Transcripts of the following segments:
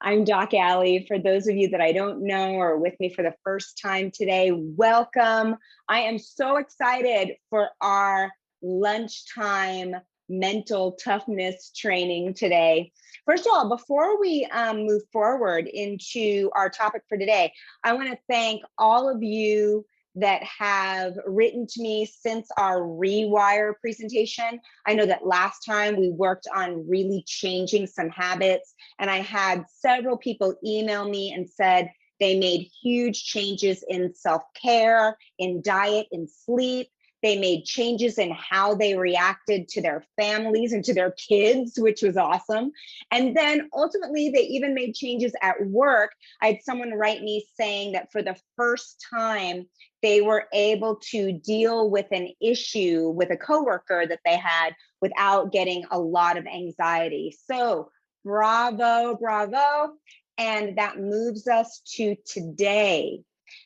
I'm Doc Alley. For those of you that I don't know or are with me for the first time today, welcome. I am so excited for our lunchtime mental toughness training today. First of all, before we move forward into our topic for today, I want to thank all of you that have written to me since our Rewire presentation. I know that last time we worked on really changing some habits, and I had several people email me and said they made huge changes in self-care, in diet, in sleep. They made changes in how they reacted to their families and to their kids, which was awesome. And then ultimately, they even made changes at work. I had someone write me saying that for the first time, they were able to deal with an issue with a coworker that they had without getting a lot of anxiety. So bravo, bravo. And that moves us to today.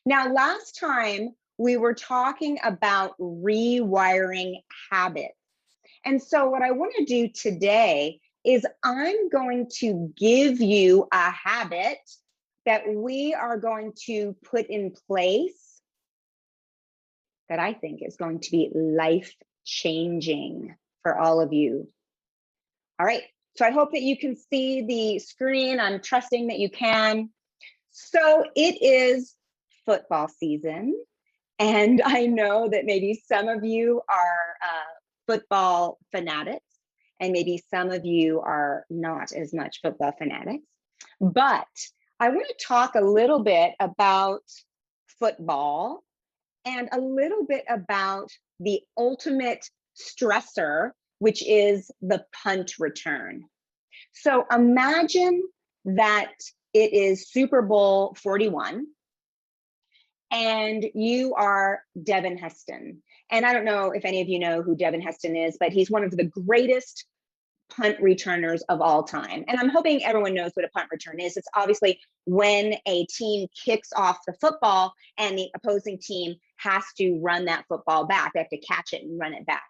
Now, last time we were talking about rewiring habits. And so what I want to do today is I'm going to give you a habit that we are going to put in place that I think is going to be life-changing for all of you. All right, so I hope that you can see the screen. I'm trusting that you can. So it is football season, and I know that maybe some of you are football fanatics, and maybe some of you are not as much football fanatics, but I want to talk a little bit about football and a little bit about the ultimate stressor, which is the punt return. So imagine that it is Super Bowl 41 and you are Devin Heston. And I don't know if any of you know who Devin Heston is, but he's one of the greatest punt returners of all time. And I'm hoping everyone knows what a punt return is. It's obviously when a team kicks off the football and the opposing team has to run that football back. They have to catch it and run it back.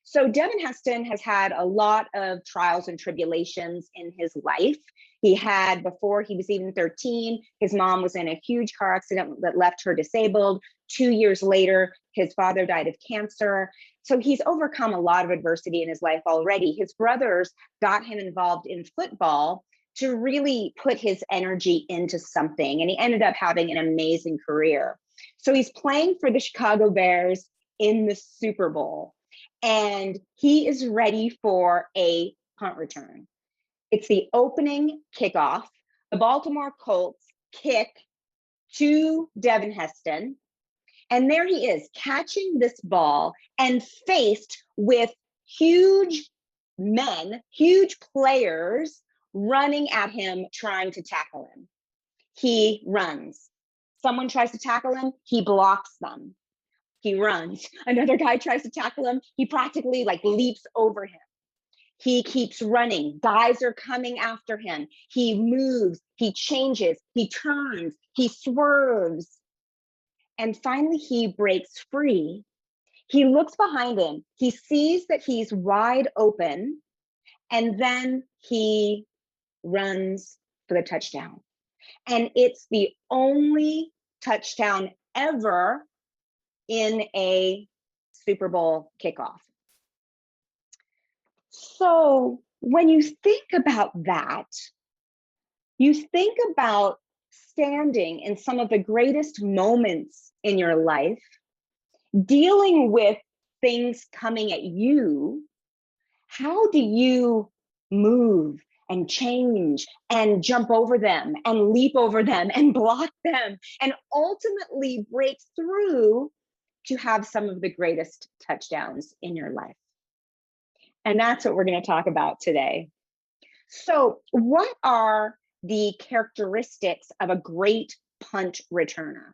So Devin Heston has had a lot of trials and tribulations in his life. He had, before he was even 13, his mom was in a huge car accident that left her disabled. 2 years later, his father died of cancer. So he's overcome a lot of adversity in his life already. His brothers got him involved in football to really put his energy into something. And he ended up having an amazing career. So he's playing for the Chicago Bears in the Super Bowl. And he is ready for a punt return. It's the opening kickoff. The Baltimore Colts kick to Devin Heston. And there he is, catching this ball and faced with huge men, huge players running at him, trying to tackle him. He runs. Someone tries to tackle him, he blocks them. He runs. Another guy tries to tackle him, he practically leaps over him. He keeps running. Guys are coming after him. He moves, he changes, he turns, he swerves. And finally, he breaks free. He looks behind him. He sees that he's wide open. And then he runs for the touchdown. And it's the only touchdown ever in a Super Bowl kickoff. So when you think about that, you think about standing in some of the greatest moments in your life, dealing with things coming at you. How do you move and change and jump over them and leap over them and block them and ultimately break through to have some of the greatest touchdowns in your life? And that's what we're going to talk about today. So what are the characteristics of a great punt returner?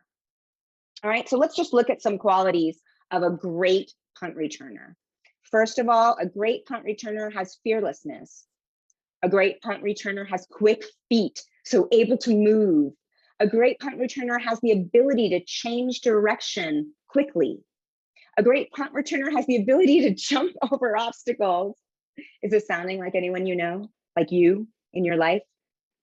All right, so let's just look at some qualities of a great punt returner. First of all, a great punt returner has fearlessness. A great punt returner has quick feet, so able to move. A great punt returner has the ability to change direction quickly. A great punt returner has the ability to jump over obstacles. Is this sounding like anyone you know, like you in your life,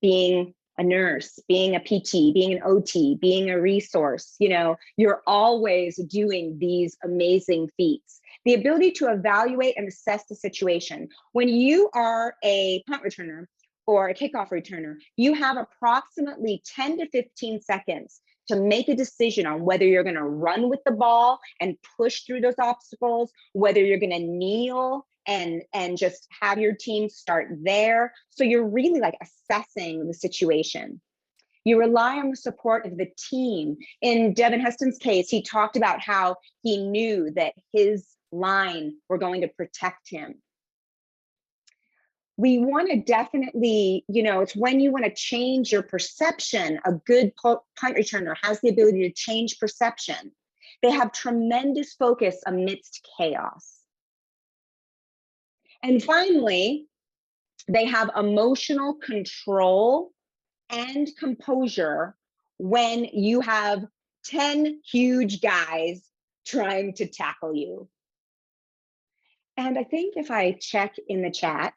being a nurse, being a PT, being an OT, being a resource, you're always doing these amazing feats. The ability to evaluate and assess the situation. When you are a punt returner or a kickoff returner, you have approximately 10 to 15 seconds to make a decision on whether you're going to run with the ball and push through those obstacles, whether you're going to kneel and just have your team start there. So you're really like assessing the situation. You rely on the support of the team. In Devin Heston's case, he talked about how he knew that his line were going to protect him. We want to definitely, it's when you want to change your perception. A good punt returner has the ability to change perception. They have tremendous focus amidst chaos. And finally, they have emotional control and composure when you have 10 huge guys trying to tackle you. And I think if I check in the chat,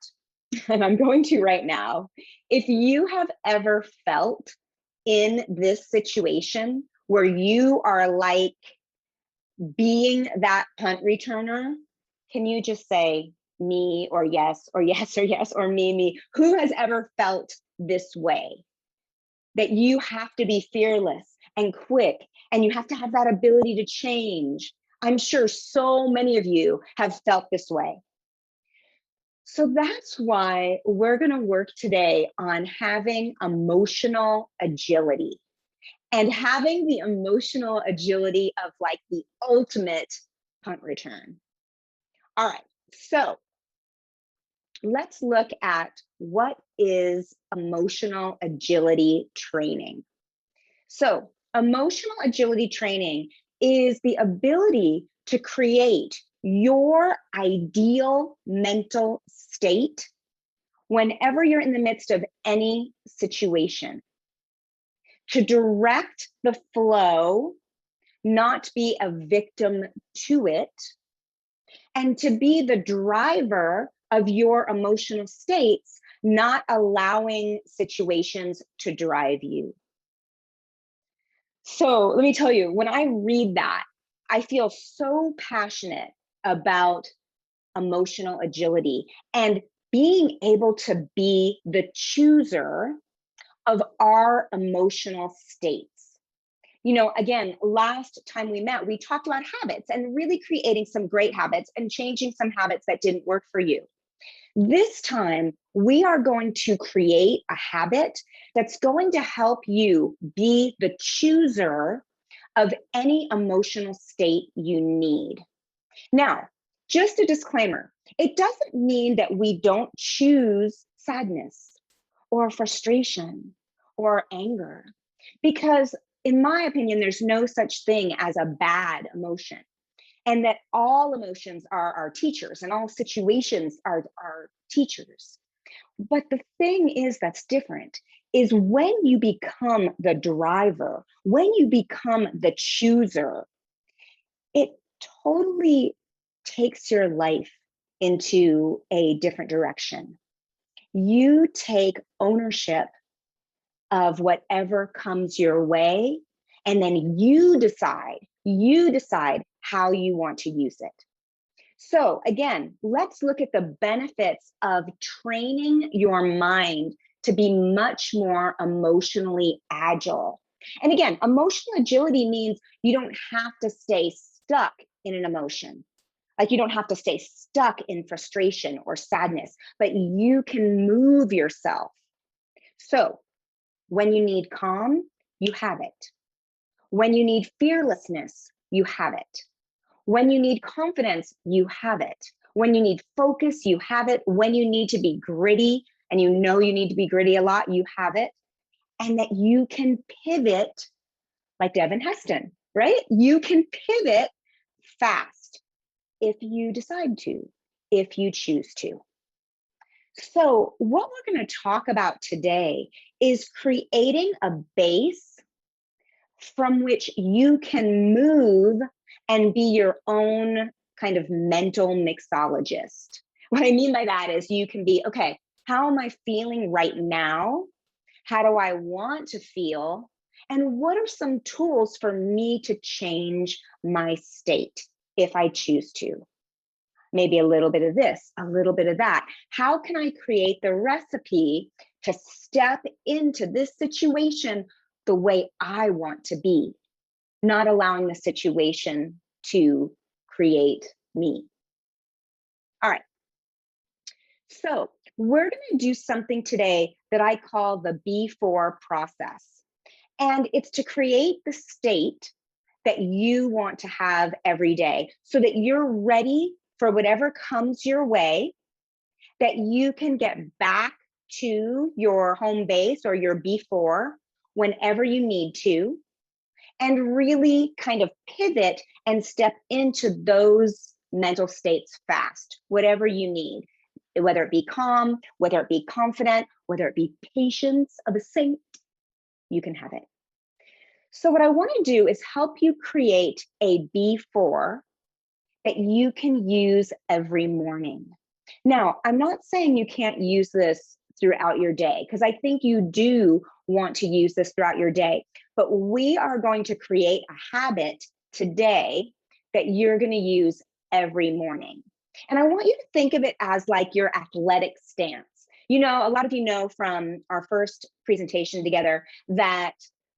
and I'm going to right now, if you have ever felt in this situation where you are like being that punt returner, can you just say me or yes or yes or yes or me? Who has ever felt this way? That you have to be fearless and quick, and you have to have that ability to change. I'm sure so many of you have felt this way. So that's why we're going to work today on having emotional agility and having the emotional agility of like the ultimate punt return. All right, so let's look at what is emotional agility training. So emotional agility training is the ability to create your ideal mental state whenever you're in the midst of any situation, to direct the flow, not be a victim to it, and to be the driver of your emotional states, not allowing situations to drive you. So let me tell you, when I read that, I feel so passionate about emotional agility and being able to be the chooser of our emotional states. Again, last time we met, we talked about habits and really creating some great habits and changing some habits that didn't work for you. This time, we are going to create a habit that's going to help you be the chooser of any emotional state you need. Now, just a disclaimer, it doesn't mean that we don't choose sadness or frustration or anger, because in my opinion, there's no such thing as a bad emotion. And that all emotions are our teachers and all situations are our teachers. But the thing is that's different is when you become the driver, when you become the chooser, it totally takes your life into a different direction. You take ownership of whatever comes your way, and then you decide how you want to use it. So again, let's look at the benefits of training your mind to be much more emotionally agile. And again, emotional agility means you don't have to stay stuck in an emotion. Like you don't have to stay stuck in frustration or sadness, but you can move yourself. So when you need calm, you have it. When you need fearlessness, you have it. When you need confidence, you have it. When you need focus, you have it. When you need to be gritty, and you know you need to be gritty a lot, you have it. And that you can pivot like Devin Heston, right? You can pivot fast if you decide to, if you choose to. So what we're going to talk about today is creating a base from which you can move and be your own kind of mental mixologist. What I mean by that is you can be, okay, how am I feeling right now? How do I want to feel? And what are some tools for me to change my state if I choose to? Maybe a little bit of this, a little bit of that. How can I create the recipe to step into this situation the way I want to be, not allowing the situation to create me? All right. So we're going to do something today that I call the before process. And it's to create the state that you want to have every day so that you're ready for whatever comes your way, that you can get back to your home base or your before whenever you need to, and really kind of pivot and step into those mental states fast, whatever you need, whether it be calm, whether it be confident, whether it be patience of a saint, you can have it. So what I want to do is help you create a before that you can use every morning. Now, I'm not saying you can't use this throughout your day, because I think you do want to use this throughout your day, but we are going to create a habit today that you're going to use every morning. And I want you to think of it as like your athletic stance. You know, a lot of you know from our first presentation together that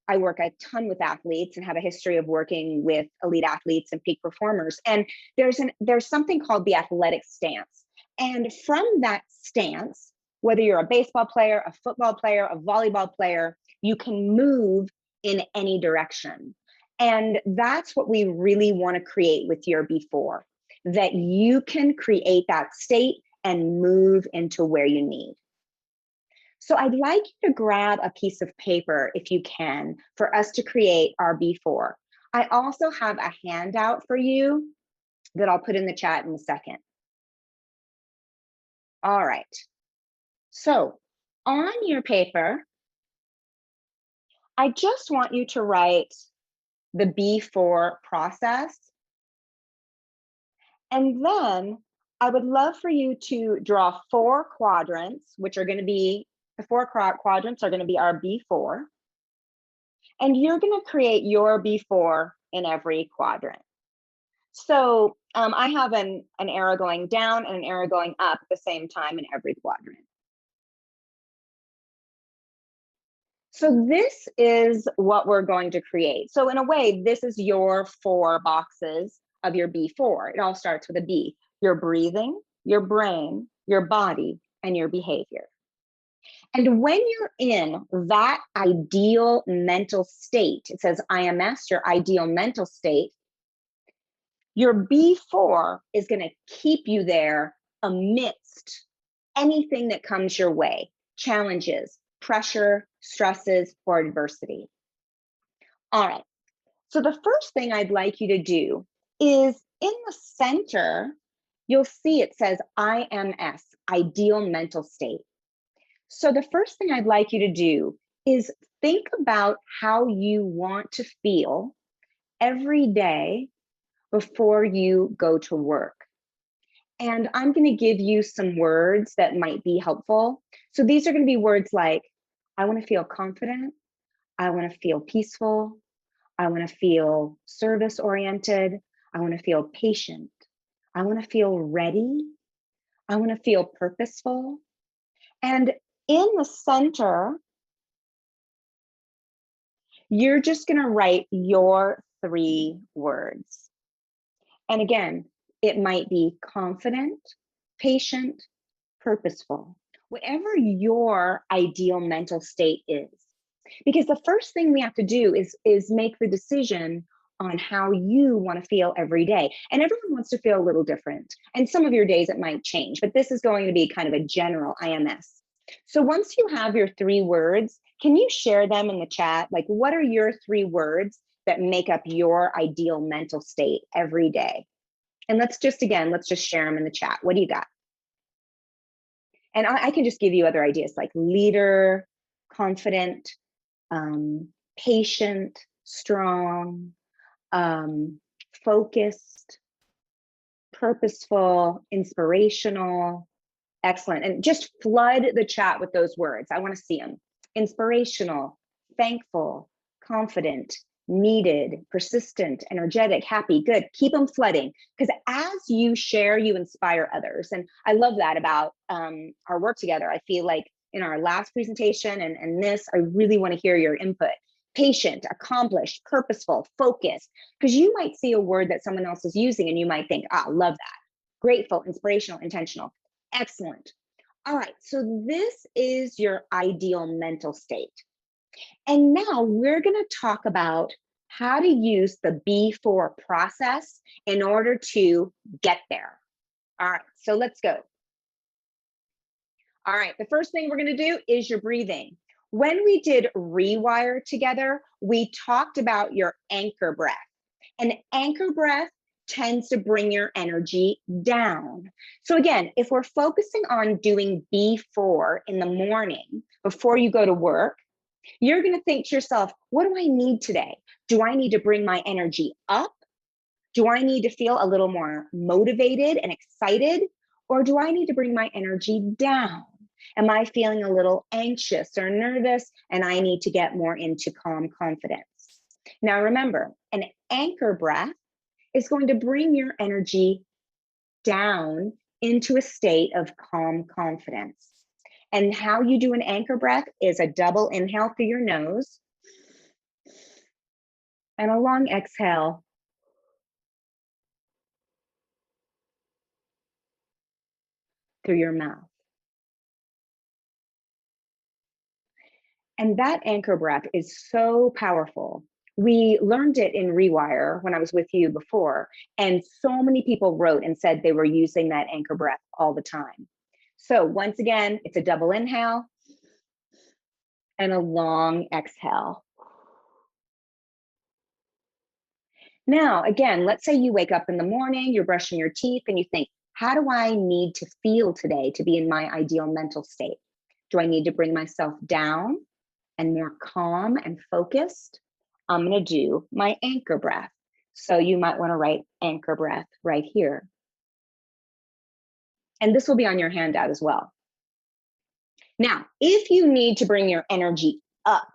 I work a ton with athletes and have a history of working with elite athletes and peak performers. And there's something called the athletic stance. And from that stance, whether you're a baseball player, a football player, a volleyball player, you can move in any direction. And that's what we really want to create with your before, that you can create that state and move into where you need. So I'd like you to grab a piece of paper, if you can, for us to create our before. I also have a handout for you that I'll put in the chat in a second. All right. So on your paper, I just want you to write the before process. And then I would love for you to draw 4 quadrants, which are going to be, the 4 quadrants are going to be our before. And you're going to create your before in every quadrant. So I have an arrow going down and an arrow going up at the same time in every quadrant. So this is what we're going to create. So in a way, this is your 4 boxes of your before. It all starts with a B: your breathing, your brain, your body, and your behavior. And when you're in that ideal mental state, it says IMS, your ideal mental state, your before is going to keep you there amidst anything that comes your way: challenges, pressure, stresses, or adversity. All right. So the first thing I'd like you to do is in the center, you'll see it says IMS, ideal mental state. So the first thing I'd like you to do is think about how you want to feel every day before you go to work. And I'm going to give you some words that might be helpful. So these are going to be words like, I want to feel confident. I want to feel peaceful. I want to feel service oriented. I want to feel patient. I want to feel ready. I want to feel purposeful. And in the center, you're just going to write your 3 words. And again, it might be confident, patient, purposeful, whatever your ideal mental state is. Because the first thing we have to do is make the decision on how you want to feel every day. And everyone wants to feel a little different. And some of your days it might change, but this is going to be kind of a general IMS. So once you have your 3 words, can you share them in the chat? Like, what are your 3 words that make up your ideal mental state every day? And let's just share them in the chat. What do you got? And I can just give you other ideas like leader, confident, patient, strong, focused, purposeful, inspirational. Excellent. And just flood the chat with those words. I want to see them. inspirational, thankful, confident, needed, persistent, energetic, happy, good. Keep them flooding, because as you share, you inspire others. And I love that about our work together. I feel like in our last presentation and this, I really want to hear your input. Patient, accomplished, purposeful, focused, because you might see a word that someone else is using and you might think, ah, love that. Grateful, inspirational, intentional. Excellent. All right, so this is your ideal mental state. And now we're going to talk about how to use the B4 process in order to get there. All right, so let's go. All right, the first thing we're going to do is your breathing. When we did Rewire together, we talked about your anchor breath. An anchor breath tends to bring your energy down. So again, if we're focusing on doing B4 in the morning before you go to work, you're going to think to yourself, what do I need today? Do I need to bring my energy up? Do I need to feel a little more motivated and excited? Or do I need to bring my energy down? Am I feeling a little anxious or nervous and I need to get more into calm confidence? Now remember, an anchor breath is going to bring your energy down into a state of calm confidence. And how you do an anchor breath is a double inhale through your nose and a long exhale through your mouth. And that anchor breath is so powerful. We learned it in Rewire when I was with you before, and so many people wrote and said they were using that anchor breath all the time. So once again, it's a double inhale and a long exhale. Now, again, let's say you wake up in the morning, you're brushing your teeth, and you think, how do I need to feel today to be in my ideal mental state? Do I need to bring myself down and more calm and focused? I'm going to do my anchor breath. So you might want to write anchor breath right here. And this will be on your handout as well. Now, if you need to bring your energy up,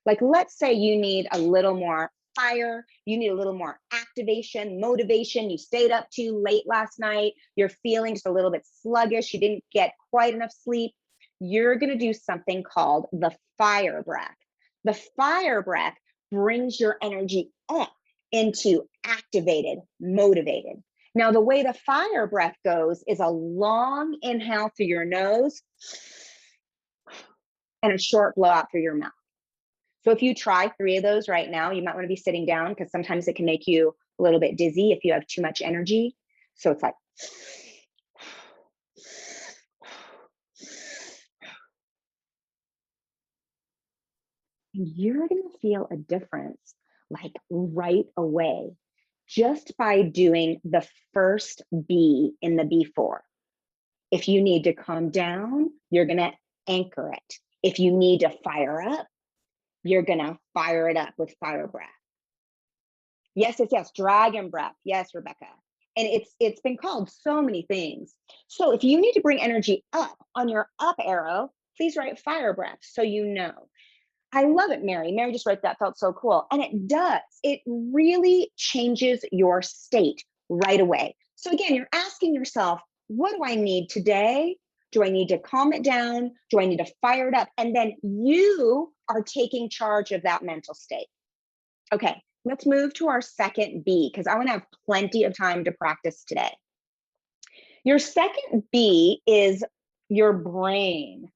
like let's say you need a little more fire, you need a little more activation, motivation, you stayed up too late last night, you're feeling just a little bit sluggish, you didn't get quite enough sleep, you're going to do something called the fire breath. The fire breath brings your energy up into activated, motivated. Now, the way the fire breath goes is a long inhale through your nose and a short blow out through your mouth. So if you try 3 of those right now, you might want to be sitting down because sometimes it can make you a little bit dizzy if you have too much energy. So it's like, and you're going to feel a difference like right away just by doing the first B in the B4. If you need to calm down, you're going to anchor it. If you need to fire up, you're going to fire it up with fire breath. Yes, yes, yes, dragon breath. Yes, Rebecca. And it's been called so many things. So if you need to bring energy up on your up arrow, please write fire breath so you know. I love it, Mary. Mary just wrote that, felt so cool. And it does. It really changes your state right away. So again, you're asking yourself, what do I need today? Do I need to calm it down? Do I need to fire it up? And then you are taking charge of that mental state. Okay, let's move to our second B because I want to have plenty of time to practice today. Your second B is your brain.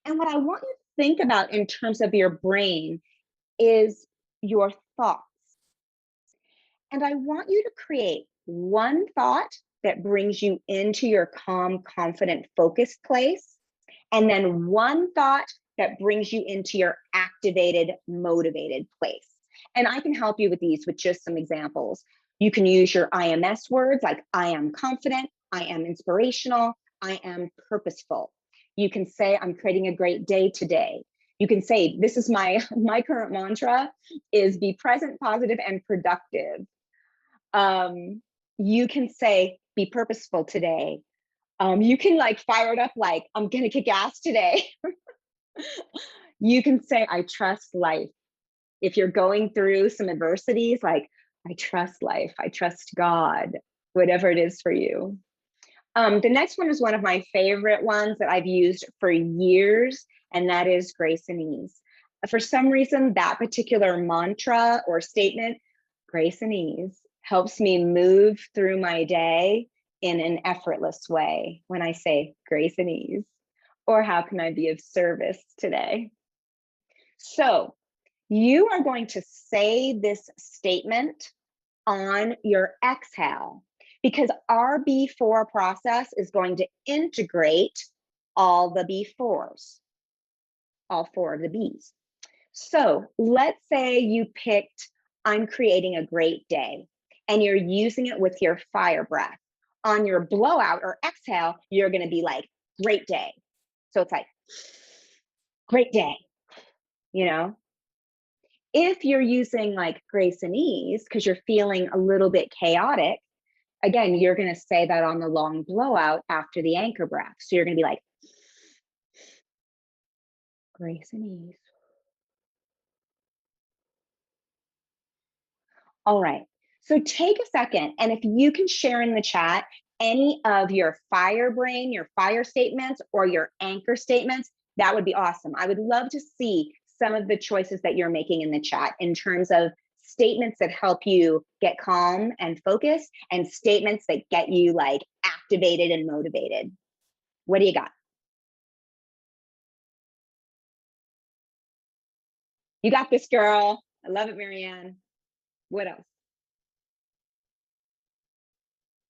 And what I want you to think about in terms of your brain is your thoughts. And I want you to create one thought that brings you into your calm, confident, focused place, and then one thought that brings you into your activated, motivated place. And I can help you with these with just some examples. You can use your IMS words like I am confident, I am inspirational, I am purposeful. You can say, I'm creating a great day today. You can say, this is my current mantra is be present, positive, and productive. You can say, be purposeful today. You can like fire it up like, I'm gonna kick ass today. You can say, I trust life. If you're going through some adversities, like, I trust life, I trust God, whatever it is for you. The next one is one of my favorite ones that I've used for years, and that is grace and ease. For some reason, that particular mantra or statement, grace and ease, helps me move through my day in an effortless way when I say grace and ease, or how can I be of service today? So you are going to say this statement on your exhale, because our B4 process is going to integrate all the B4s, all four of the Bs. So let's say you picked, I'm creating a great day, and you're using it with your fire breath. On your blowout or exhale, you're going to be like, great day. So it's like, great day, you know? If you're using like grace and ease because you're feeling a little bit chaotic, again, you're going to say that on the long blowout after the anchor breath. So you're going to be like, grace and ease. All right. So take a second, and if you can share in the chat any of your fire brain, your fire statements, or your anchor statements, that would be awesome. I would love to see some of the choices that you're making in the chat in terms of statements that help you get calm and focused, and statements that get you like activated and motivated. What do you got? You got this, girl. I love it, Marianne. What else?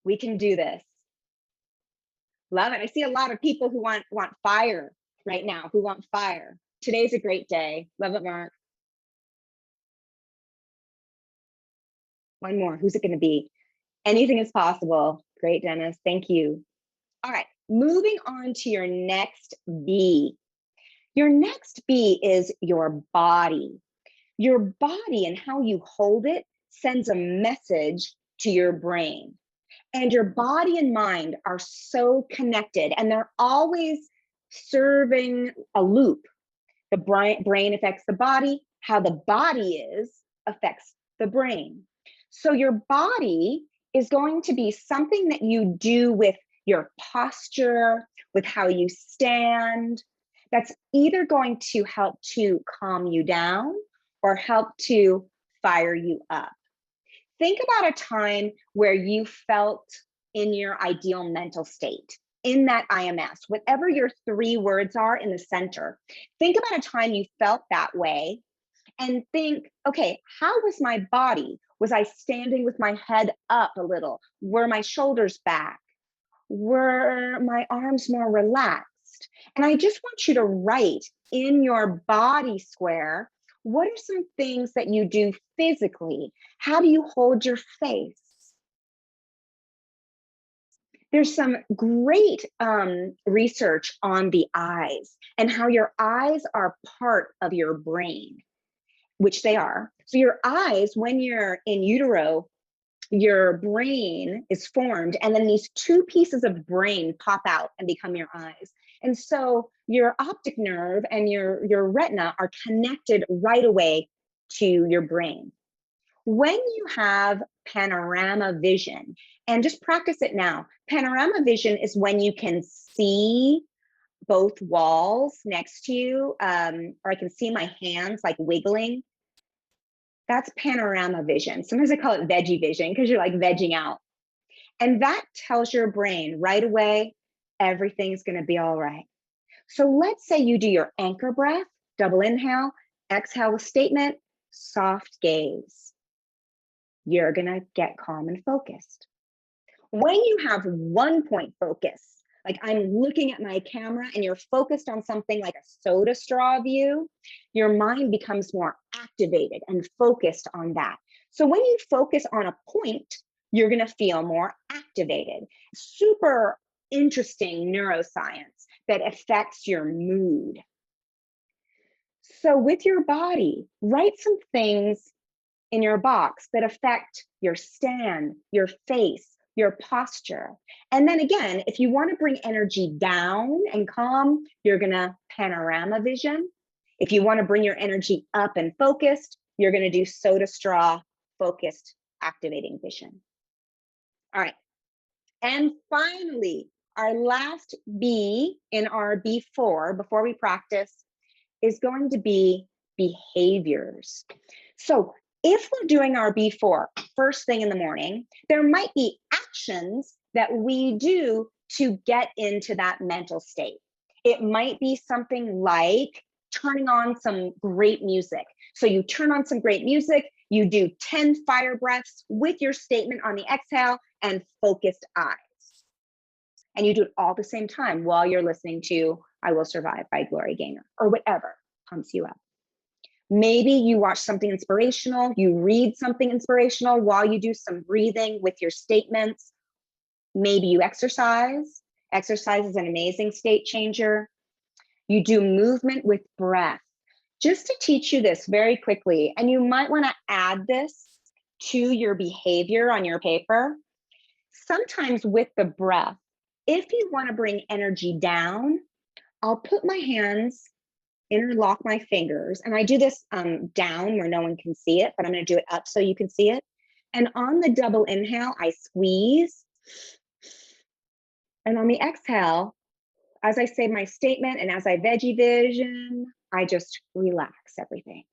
We can do this. Love it. I see a lot of people who want fire right now, who want fire. Today's a great day. Love it, Mark. One more. Who's it going to be? Anything is possible. Great, Dennis. Thank you. All right. Moving on to your next B. Your next B is your body. Your body and how you hold it sends a message to your brain. And your body and mind are so connected, and they're always serving a loop. The brain affects the body, how the body is affects the brain. So your body is going to be something that you do with your posture, with how you stand, that's either going to help to calm you down or help to fire you up. Think about a time where you felt in your ideal mental state, in that IMS, whatever your three words are in the center. Think about a time you felt that way and think, okay, how was my body? Was I standing with my head up a little? Were my shoulders back? Were my arms more relaxed? And I just want you to write in your body square, what are some things that you do physically? How do you hold your face? There's some great research on the eyes and how your eyes are part of your brain, which they are. So your eyes, when you're in utero, your brain is formed, and then these two pieces of brain pop out and become your eyes. And so your optic nerve and your retina are connected right away to your brain. When you have panorama vision, and just practice it now, panorama vision is when you can see both walls next to you, or I can see my hands like wiggling. That's panorama vision. Sometimes I call it veggie vision because you're like vegging out. And that tells your brain right away, everything's going to be all right. So let's say you do your anchor breath, double inhale, exhale with statement, soft gaze. You're going to get calm and focused. When you have 1-point focus, like I'm looking at my camera and you're focused on something like a soda straw view, your mind becomes more activated and focused on that. So when you focus on a point, you're going to feel more activated. Super interesting neuroscience that affects your mood. So with your body, write some things in your box that affect your stand, your face, your posture. And then again, if you want to bring energy down and calm, you're going to panorama vision. If you want to bring your energy up and focused, you're going to do soda straw focused activating vision. All right. And finally, our last B in our B4 before we practice is going to be behaviors. So if we're doing our B4 first thing in the morning, there might be actions that we do to get into that mental state. It might be something like turning on some great music. So you turn on some great music, you do 10 fire breaths with your statement on the exhale and focused eyes. And you do it all at the same time while you're listening to I Will Survive by Gloria Gaynor or whatever pumps you up. Maybe you watch something inspirational, you read something inspirational while you do some breathing with your statements. Maybe you exercise. Exercise is an amazing state changer. You do movement with breath. Just to teach you this very quickly, and you might want to add this to your behavior on your paper. Sometimes with the breath, if you want to bring energy down, I'll put my hands, interlock my fingers, and I do this down where no one can see it, but I'm going to do it up so you can see it. And on the double inhale, I squeeze. And on the exhale, as I say my statement and as I veggie vision, I just relax everything.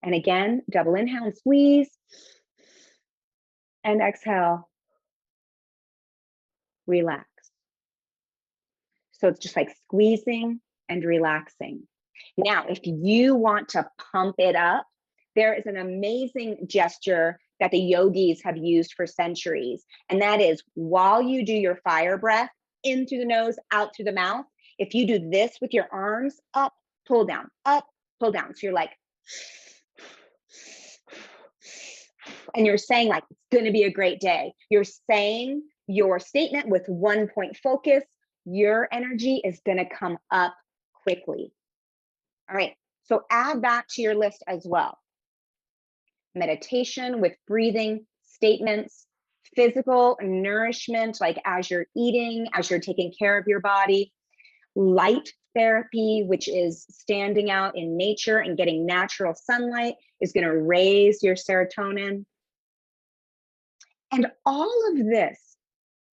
And again, double inhale and squeeze. And exhale, relax. So it's just like squeezing and relaxing. Now, if you want to pump it up, there is an amazing gesture that the yogis have used for centuries. And that is while you do your fire breath, in through the nose, out through the mouth, if you do this with your arms, up, pull down, up, pull down. So you're like, and you're saying like, it's going to be a great day. You're saying your statement with 1 point focus, your energy is going to come up quickly. All right, so add that to your list as well. Meditation with breathing, statements, physical nourishment, like as you're eating, as you're taking care of your body, light therapy, which is standing out in nature and getting natural sunlight, is going to raise your serotonin. And all of this,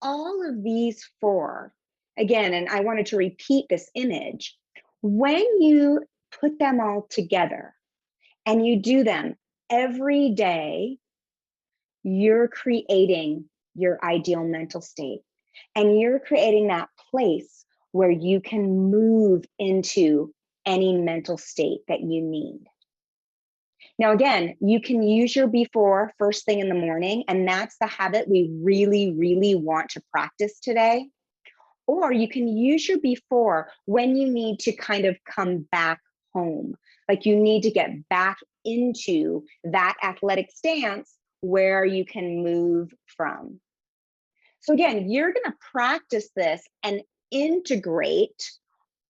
all of these four, again, and I wanted to repeat this image, when you put them all together and you do them every day, you're creating your ideal mental state. And you're creating that place where you can move into any mental state that you need. Now, again, you can use your before first thing in the morning, and that's the habit we really, really want to practice today. Or you can use your before when you need to kind of come back home, like you need to get back into that athletic stance where you can move from. So again, you're going to practice this and integrate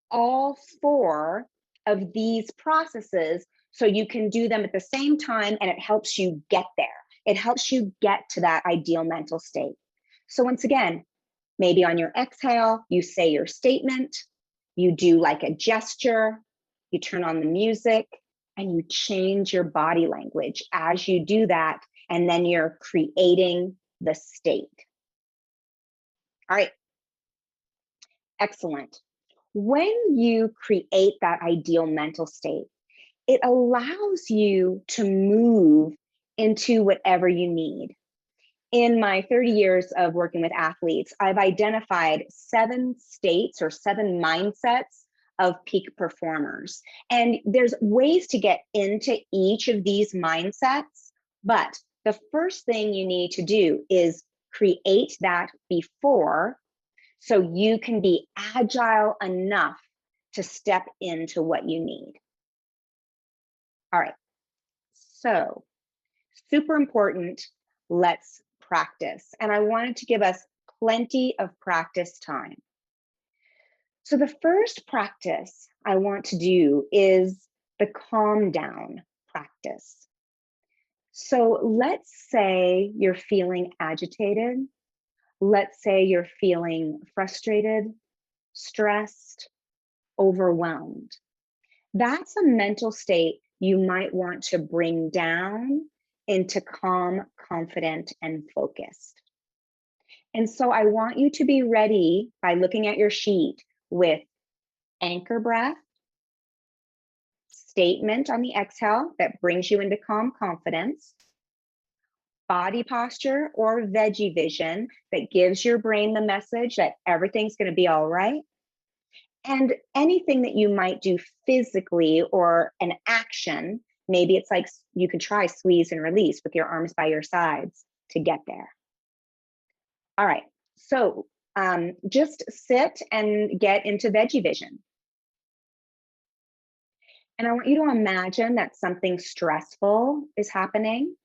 all four of these processes so you can do them at the same time, and it helps you get there. It helps you get to that ideal mental state. So once again, maybe on your exhale, you say your statement, you do like a gesture, you turn on the music, and you change your body language as you do that, and then you're creating the state. All right, excellent. When you create that ideal mental state, it allows you to move into whatever you need. In my 30 years of working with athletes, I've identified 7 states or 7 mindsets of peak performers. And there's ways to get into each of these mindsets, but the first thing you need to do is create that before so you can be agile enough to step into what you need. All right, so super important, let's practice. And I wanted to give us plenty of practice time. So the first practice I want to do is the calm down practice. So let's say you're feeling agitated. Let's say you're feeling frustrated, stressed, overwhelmed. That's a mental state you might want to bring down into calm, confident, and focused. And so I want you to be ready by looking at your sheet with anchor breath, statement on the exhale that brings you into calm confidence, body posture or veggie vision that gives your brain the message that everything's going to be all right, and anything that you might do physically or an action. Maybe it's like you could try squeeze and release with your arms by your sides to get there. All right, so just sit and get into veggie vision. And I want you to imagine that something stressful is happening.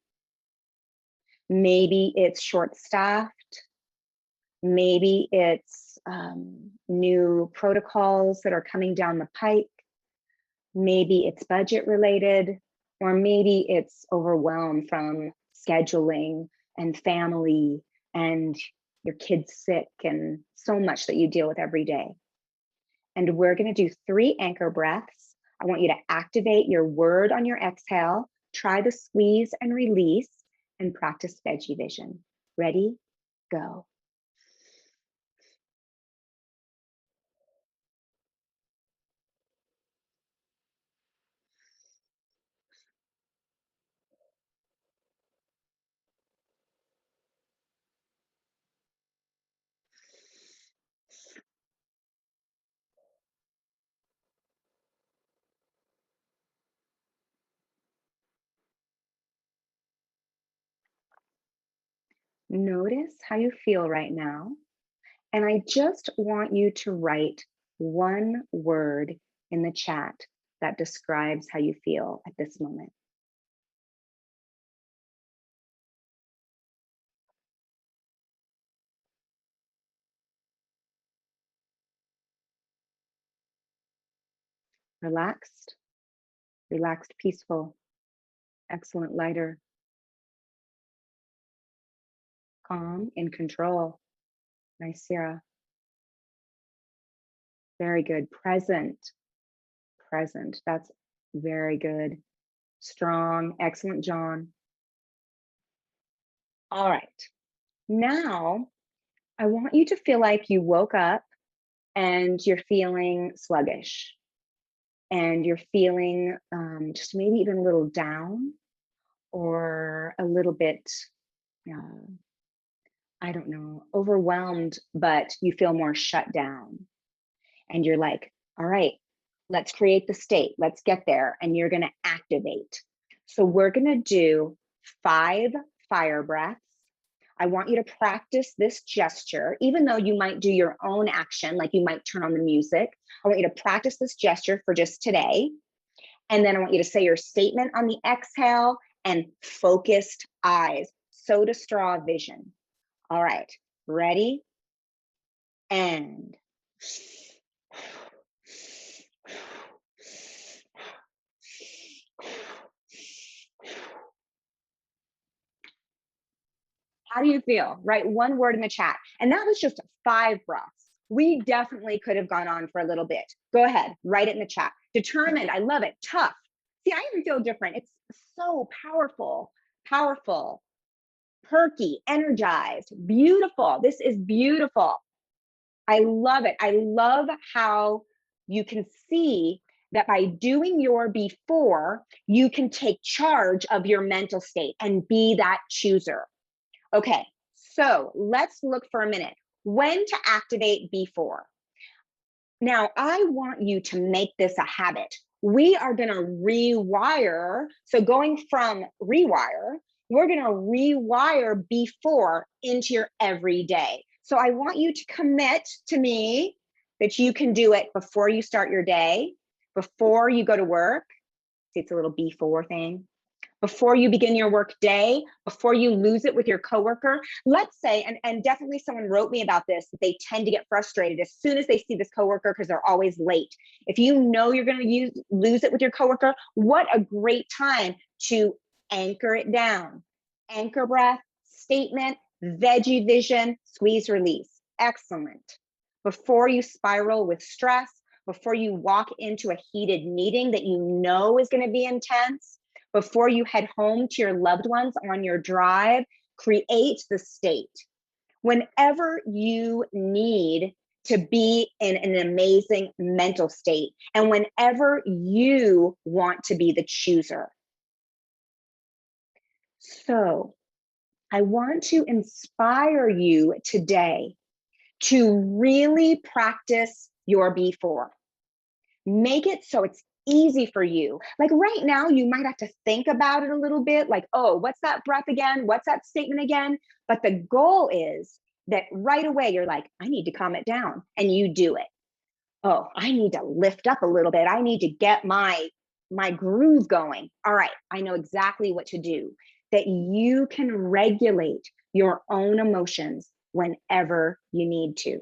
Maybe it's short-staffed. Maybe it's new protocols that are coming down the pike. Maybe it's budget related, or maybe it's overwhelm from scheduling and family and your kids sick and so much that you deal with every day. And we're going to do 3 anchor breaths. I want you to activate your word on your exhale, try the squeeze and release, and practice veggie vision. Ready? Go. Notice how you feel right now. And I just want you to write one word in the chat that describes how you feel at this moment. Relaxed, relaxed, peaceful, excellent, lighter, calm, in control. Nice, Sarah. Very good. Present, present. That's very good. Strong, excellent, John. All right. Now, I want you to feel like you woke up and you're feeling sluggish and you're feeling just maybe even a little down or a little bit, I don't know, overwhelmed, but you feel more shut down. And you're like, all right, let's create the state. Let's get there. And you're going to activate. So we're going to do 5 fire breaths. I want you to practice this gesture, even though you might do your own action, like you might turn on the music. I want you to practice this gesture for just today. And then I want you to say your statement on the exhale and focused eyes, soda straw vision. All right, ready? And how do you feel? Write one word in the chat. And that was just 5 breaths. We definitely could have gone on for a little bit. Go ahead, write it in the chat. Determined, I love it. Tough. See, I even feel different. It's so powerful, powerful, perky, energized, beautiful. This is beautiful. I love it. I love how you can see that by doing your before, you can take charge of your mental state and be that chooser. Okay, so let's look for a minute. When to activate before. Now, I want you to make this a habit. We are going to rewire. So going from rewire, we're going to rewire before into your everyday. So I want you to commit to me that you can do it before you start your day, before you go to work. See, it's a little before thing. Before you begin your work day, before you lose it with your coworker. Let's say, and definitely someone wrote me about this, that they tend to get frustrated as soon as they see this coworker because they're always late. If you know you're going to lose it with your coworker, what a great time to anchor it down. Anchor breath, statement, veggie vision, squeeze, release. Excellent. Before you spiral with stress, before you walk into a heated meeting that you know is going to be intense, before you head home to your loved ones on your drive, create the state. Whenever you need to be in an amazing mental state, and whenever you want to be the chooser. So, I want to inspire you today to really practice your before. Make it so it's easy for you. Like right now, you might have to think about it a little bit like, oh, what's that breath again? What's that statement again? But the goal is that right away, you're like, I need to calm it down. And you do it. Oh, I need to lift up a little bit. I need to get my groove going. All right, I know exactly what to do. That you can regulate your own emotions whenever you need to.